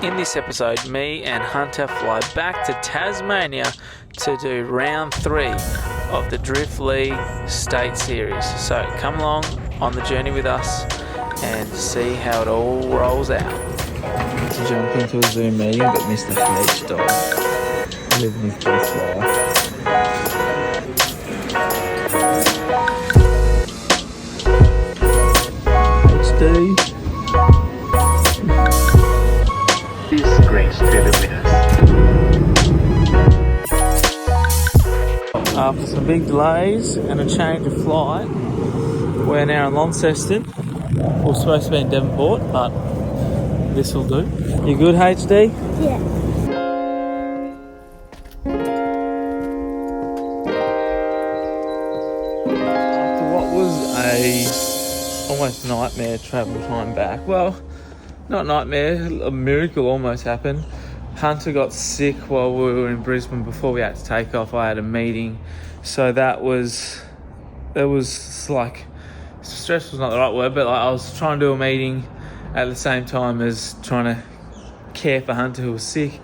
In this episode, me and Hunter fly back to Tasmania to do round 3 of the Drift League State Series. So come along on the journey with us and see how it all rolls out. To jump into a Zoom meeting, but Mr. H dog living his best life. HD. Grace to the winners. After some big delays and a change of flight, we're now in Launceston. We're supposed to be in Devonport, but this will do. You good, HD? Yeah. After what was a almost nightmare travel time back, well, not nightmare, a miracle almost happened. Hunter got sick while we were in Brisbane before we had to take off. I had a meeting, so that was like, stressful is not the right word, but like I was trying to do a meeting at the same time as trying to care for Hunter, who was sick.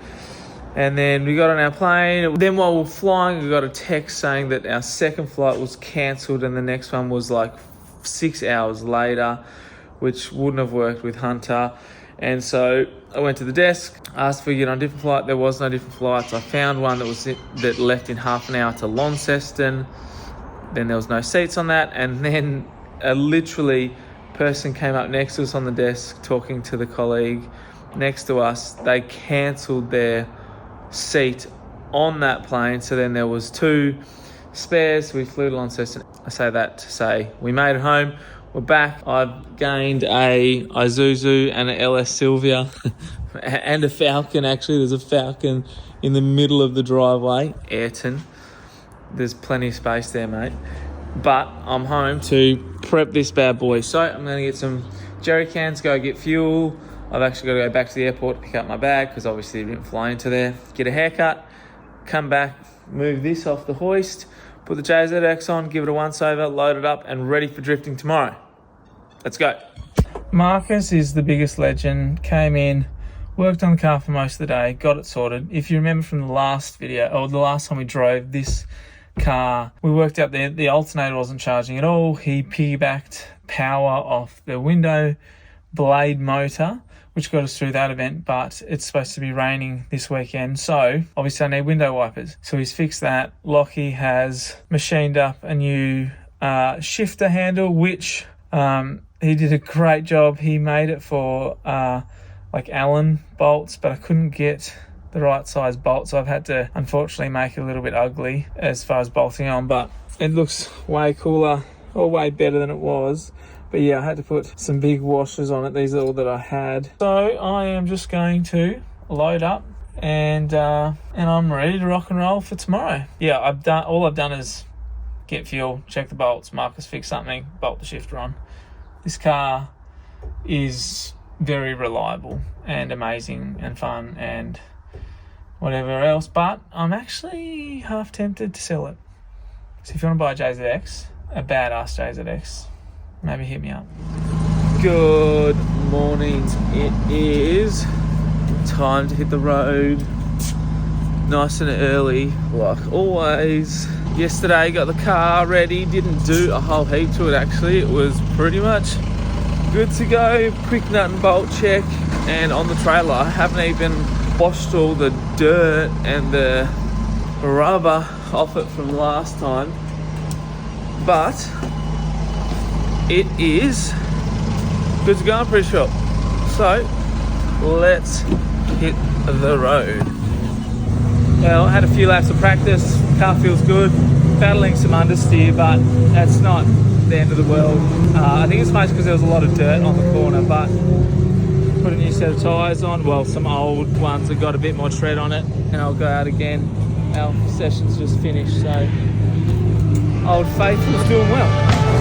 And then we got on our plane. Then while we were flying, we got a text saying that our second flight was cancelled and the next one was like 6 hours later, which wouldn't have worked with Hunter. And so I went to the desk, asked for you on a different flight. There was no different flights. I found one that left in half an hour to Launceston. Then there was no seats on that. And then a literally person came up next to us on the desk talking to the colleague next to us. They cancelled their seat on that plane. So then there was 2 spares. We flew to Launceston. I say that to say we made it home. We're back. I've gained a Isuzu and an LS Silvia and a Falcon. Actually, there's a Falcon in the middle of the driveway. Ayrton. There's plenty of space there, mate. But I'm home to prep this bad boy. So I'm going to get some jerry cans, go get fuel. I've actually got to go back to the airport to pick up my bag because obviously I didn't fly into there. Get a haircut, come back, move this off the hoist, put the JZX on, give it a once-over, load it up, and ready for drifting tomorrow. Let's go. Marcus is the biggest legend. Came in, worked on the car for most of the day, got it sorted. If you remember from the last video, or the last time we drove this car, we worked out the alternator wasn't charging at all. He piggybacked power off the window blade motor, which got us through that event, but it's supposed to be raining this weekend, so obviously I need window wipers. So he's fixed that. Lockie has machined up a new shifter handle, which he did a great job. He made it for like Allen bolts, but I couldn't get the right size bolt, so I've had to unfortunately make it a little bit ugly as far as bolting on, but it looks way cooler or way better than it was. But yeah, I had to put some big washers on it. These are all that I had. So I am just going to load up and I'm ready to rock and roll for tomorrow. Yeah, all I've done is get fuel, check the bolts, Marcus fix something, bolt the shifter on. This car is very reliable and amazing and fun and whatever else, but I'm actually half tempted to sell it. So if you want to buy a JZX, a badass JZX, maybe hit me up. Good morning. It is time to hit the road nice and early, like always. Yesterday got the car ready, didn't do a whole heap to it actually. It was pretty much good to go. Quick nut and bolt check, and on the trailer I haven't even washed all the dirt and the rubber off it from last time, but it is good to go, I'm pretty sure. So let's hit the road. Well, I had a few laps of practice, car feels good, battling some understeer, but that's not the end of the world. I think it's mostly because there was a lot of dirt on the corner, but put a new set of tyres on, well, some old ones that got a bit more tread on it, and I'll go out again. Our session's just finished, so Old Faithful's doing well.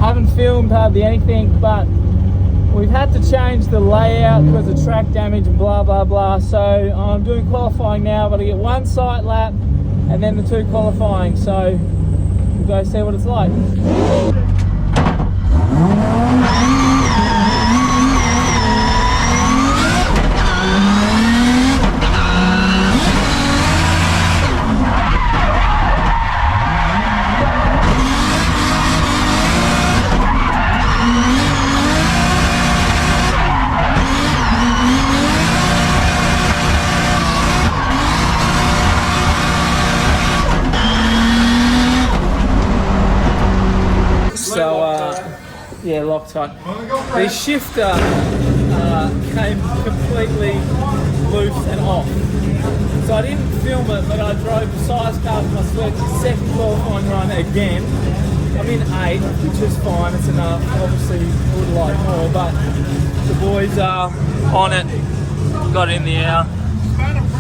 haven't filmed hardly anything, but we've had to change the layout because of track damage and blah blah blah. So I'm doing qualifying now, but I get one sight lap and then the 2 qualifying. So we'll go see what it's like. Yeah, Loctite. The shifter came completely loose and off. So I didn't film it, but I drove the size car for my Swed's second qualifying run again. I'm in 8, which is fine, it's enough. Obviously would like more, but the boys are on it. Got in the air,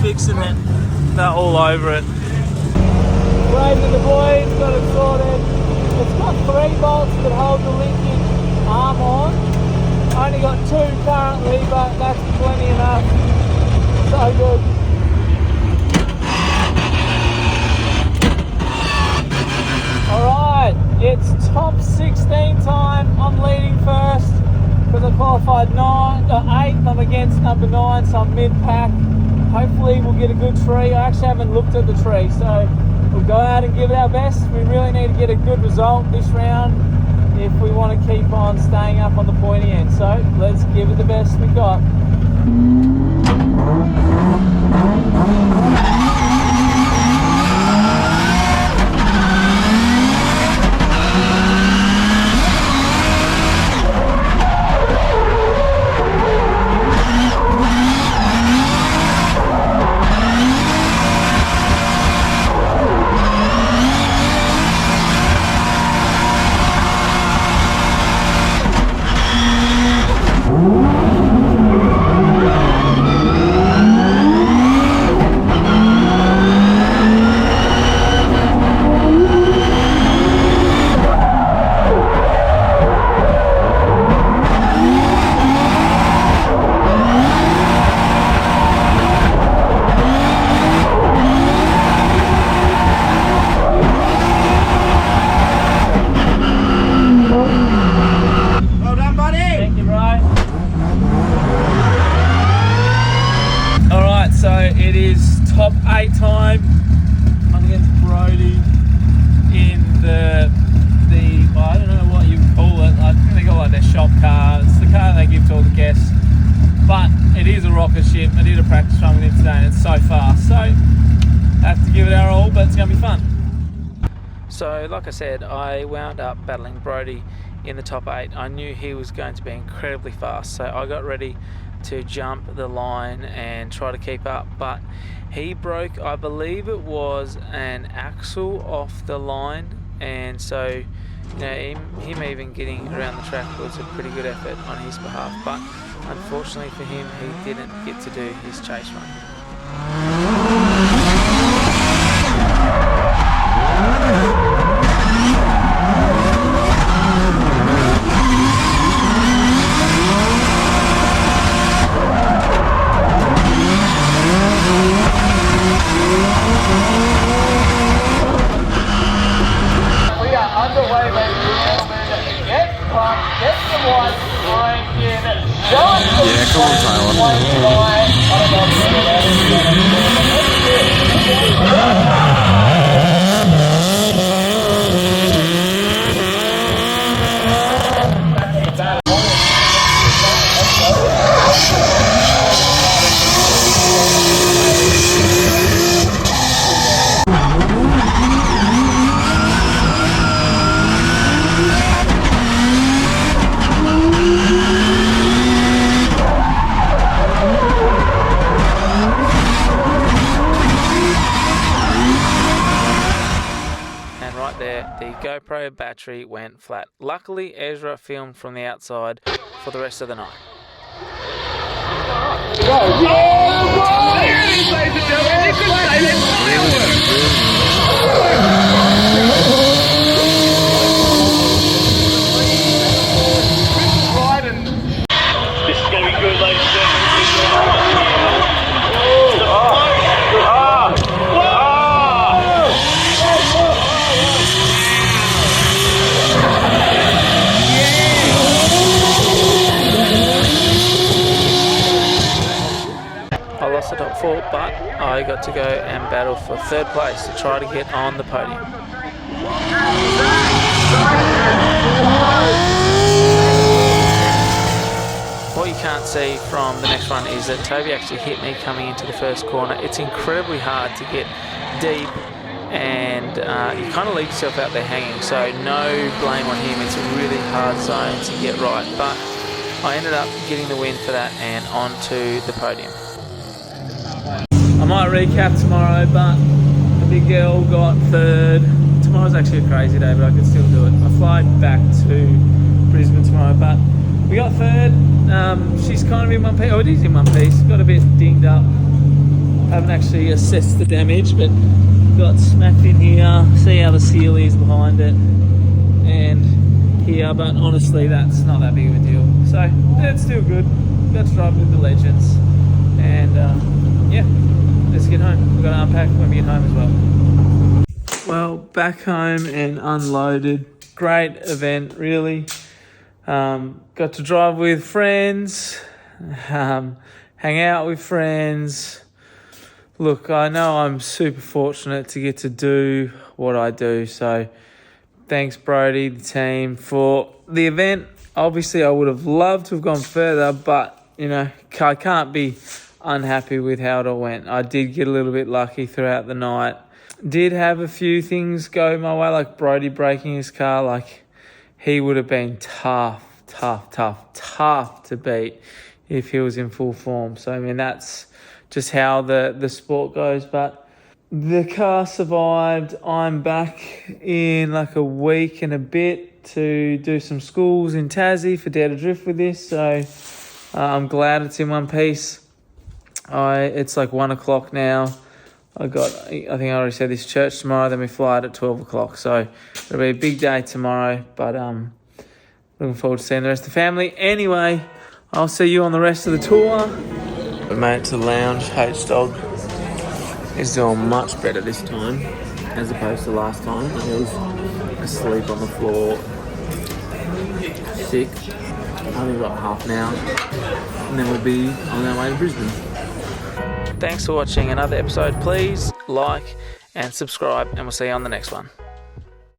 fixing it. They're all over it. Waving the boys, got it sorted. It's got 3 bolts that hold the linkage arm on. Only got 2 currently, but that's plenty enough. So good. Alright, it's top 16 time. I'm leading first because I qualified 8th. I'm against number 9, so I'm mid-pack. Hopefully we'll get a good tree. I actually haven't looked at the tree, so we'll go out and give it our best. We really need to get a good result this round if we want to keep on staying up on the pointy end. So let's give it the best we got. Top 8 time. I'm against Brody in the well, I don't know what you call it. I think they got like their shop car. It's the car they give to all the guests. But it is a rocket ship. I did a practice run with him today and it's so fast. So I have to give it our all, but it's gonna be fun. So like I said, I wound up battling Brody in the top 8. I knew he was going to be incredibly fast, so I got ready to jump the line and try to keep up, but he broke, I believe it was an axle off the line, and so you know, him even getting around the track was a pretty good effort on his behalf, but unfortunately for him, he didn't get to do his chase run. Underway, ladies and gentlemen. Get pumped, get some white behind you. Yeah, come on, The GoPro battery went flat. Luckily, Ezra filmed from the outside for the rest of the night. but I got to go and battle for 3rd place to try to get on the podium. What you can't see from the next one is that Toby actually hit me coming into the first corner. It's incredibly hard to get deep, and you kind of leave yourself out there hanging, so no blame on him. It's a really hard zone to get right, but I ended up getting the win for that and onto the podium. I might recap tomorrow, but the big girl got 3rd. Tomorrow's actually a crazy day, but I can still do it. I fly back to Brisbane tomorrow, but we got 3rd. She's kind of in one piece. Oh, it is in one piece. Got a bit dinged up. Haven't actually assessed the damage, but got smacked in here. See how the seal is behind it, and here. But honestly, that's not that big of a deal. So yeah, it's still good. Got to drive with the legends, and yeah, let's get home. We've got to unpack when we get home as well. Well, back home and unloaded. Great event, really. Got to drive with friends, hang out with friends. Look, I know I'm super fortunate to get to do what I do, so thanks Brody, the team, for the event. Obviously, I would have loved to have gone further, but, you know, I can't be unhappy with how it all went. I did get a little bit lucky throughout the night. Did have a few things go my way, like Brody breaking his car. Like, he would have been tough to beat if he was in full form. So, I mean, that's just how the sport goes. But the car survived. I'm back in like a week and a bit to do some schools in Tassie for Dare to Drift with this. So I'm glad it's in one piece. It's like 1 o'clock now. I think I already said this, church tomorrow, then we fly out at 12 o'clock. So it'll be a big day tomorrow, but looking forward to seeing the rest of the family. Anyway, I'll see you on the rest of the tour. We made it to the lounge. H-Dog is doing much better this time as opposed to last time. He was asleep on the floor, sick. Only got half an hour, and then we'll be on our way to Brisbane. Thanks for watching another episode. Please like and subscribe, and we'll see you on the next one.